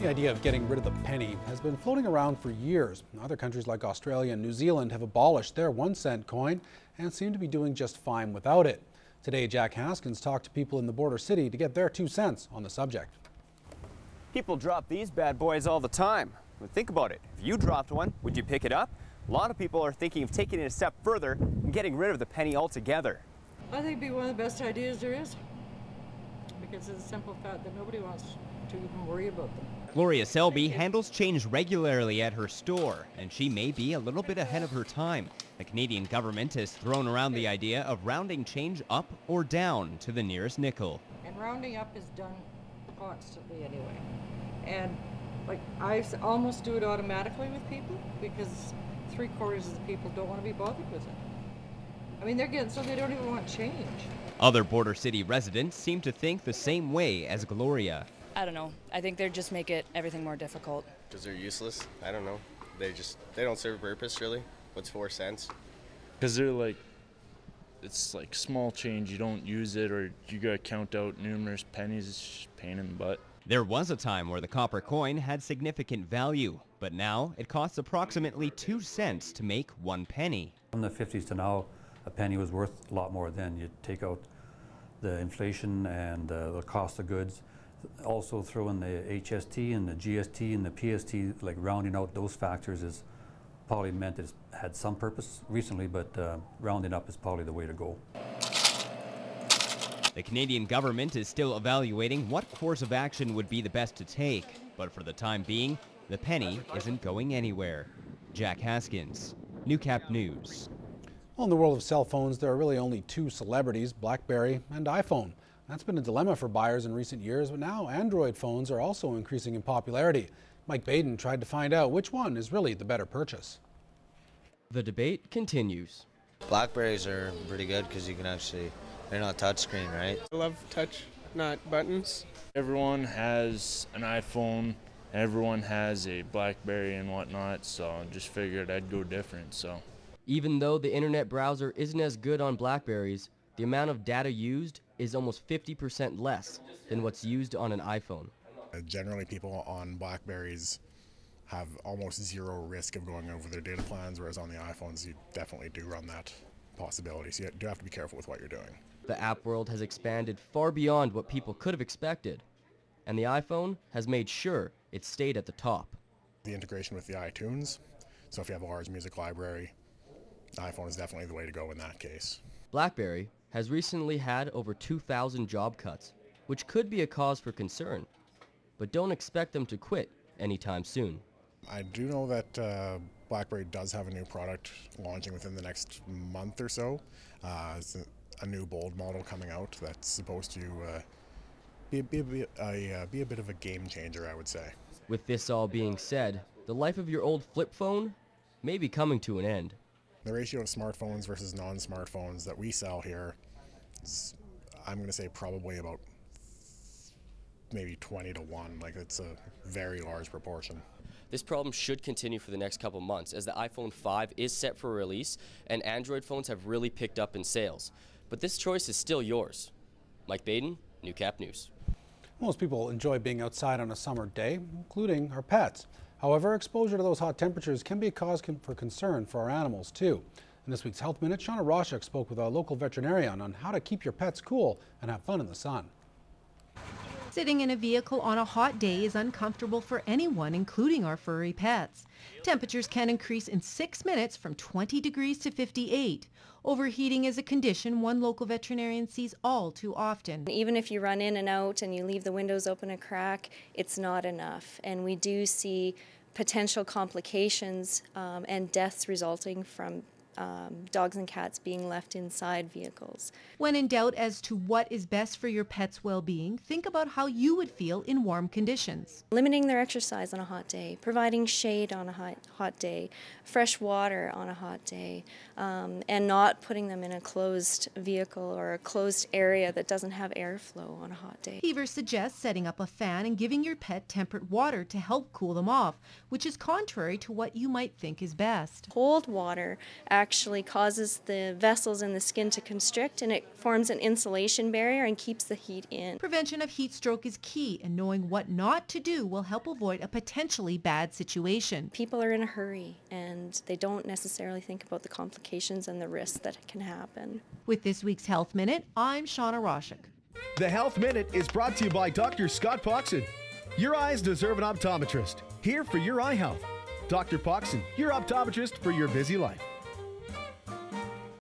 The idea of getting rid of the penny has been floating around for years. Other countries like Australia and New Zealand have abolished their 1-cent coin and seem to be doing just fine without it. Today, Jack Haskins talked to people in the border city to get their 2 cents on the subject. People drop these bad boys all the time. But think about it. If you dropped one, would you pick it up? A lot of people are thinking of taking it a step further and getting rid of the penny altogether. I think it'd be one of the best ideas there is, because it's a simple fact that nobody wants to even worry about them. Gloria Selby handles change regularly at her store, and she may be a little bit ahead of her time. The Canadian government has thrown around the idea of rounding change up or down to the nearest nickel. And rounding up is done constantly anyway. And like I almost do it automatically with people because 3/4 of the people don't want to be bothered with it. I mean, they're getting so they don't even want change. Other border city residents seem to think the same way as Gloria. I don't know. I think they just make everything more difficult. Because they're useless. I don't know. They don't serve a purpose, really. What's 4 cents? Because it's like small change. You don't use it, or you gotta count out numerous pennies. It's just a pain in the butt. There was a time where the copper coin had significant value, but now it costs approximately 2 cents to make 1 penny. From the 50s to now, a penny was worth a lot more then. You take out the inflation and the cost of goods. Also throw in the HST and the GST and the PST, like rounding out those factors is probably meant it's had some purpose recently, but rounding up is probably the way to go. The Canadian government is still evaluating what course of action would be the best to take, but for the time being, the penny isn't going anywhere. Jack Haskins, Newcap News. Well, in the world of cell phones, there are really only 2 celebrities, BlackBerry and iPhone. That's been a dilemma for buyers in recent years, but now Android phones are also increasing in popularity. Mike Badun tried to find out which one is really the better purchase. The debate continues. Blackberries are pretty good because you can they're not touchscreen, right? I love touch, not buttons. Everyone has an iPhone, everyone has a BlackBerry and whatnot, so I just figured I'd go different. So, even though the internet browser isn't as good on Blackberries, the amount of data used is almost 50% less than what's used on an iPhone. Generally, people on Blackberries have almost 0 risk of going over their data plans, whereas on the iPhones, you definitely do run that possibility. So you do have to be careful with what you're doing. The app world has expanded far beyond what people could have expected, and the iPhone has made sure it stayed at the top. The integration with the iTunes, so if you have a large music library, the iPhone is definitely the way to go in that case. BlackBerry has recently had over 2,000 job cuts, which could be a cause for concern, but don't expect them to quit anytime soon. I do know that BlackBerry does have a new product launching within the next month or so. It's a new bold model coming out that's supposed to be a bit of a game changer, I would say. With this all being said, the life of your old flip phone may be coming to an end. The ratio of smartphones versus non-smartphones that we sell here is, I'm going to say, probably about maybe 20 to 1. Like, it's a very large proportion. This problem should continue for the next couple months as the iPhone 5 is set for release and Android phones have really picked up in sales. But this choice is still yours. Mike Badun, Newcap News. Most people enjoy being outside on a summer day, including our pets. However, exposure to those hot temperatures can be a cause for concern for our animals too. In this week's Health Minute, Shauna Roshak spoke with a local veterinarian on how to keep your pets cool and have fun in the sun. Sitting in a vehicle on a hot day is uncomfortable for anyone, including our furry pets. Temperatures can increase in 6 minutes from 20 degrees to 58. Overheating is a condition one local veterinarian sees all too often. Even if you run in and out and you leave the windows open a crack, it's not enough. And we do see potential complications and deaths resulting from dogs and cats being left inside vehicles. When in doubt as to what is best for your pet's well-being, think about how you would feel in warm conditions. Limiting their exercise on a hot day, providing shade on a hot day, fresh water on a hot day, and not putting them in a closed vehicle or a closed area that doesn't have airflow on a hot day. Heaver suggests setting up a fan and giving your pet temperate water to help cool them off, which is contrary to what you might think is best. Cold water actually causes the vessels in the skin to constrict, and it forms an insulation barrier and keeps the heat in. Prevention of heat stroke is key, and knowing what not to do will help avoid a potentially bad situation. People are in a hurry and they don't necessarily think about the complications and the risks that can happen. With this week's Health Minute, I'm Shauna Roshik. The Health Minute is brought to you by Dr. Scott Poxon. Your eyes deserve an optometrist. Here for your eye health. Dr. Poxon, your optometrist for your busy life.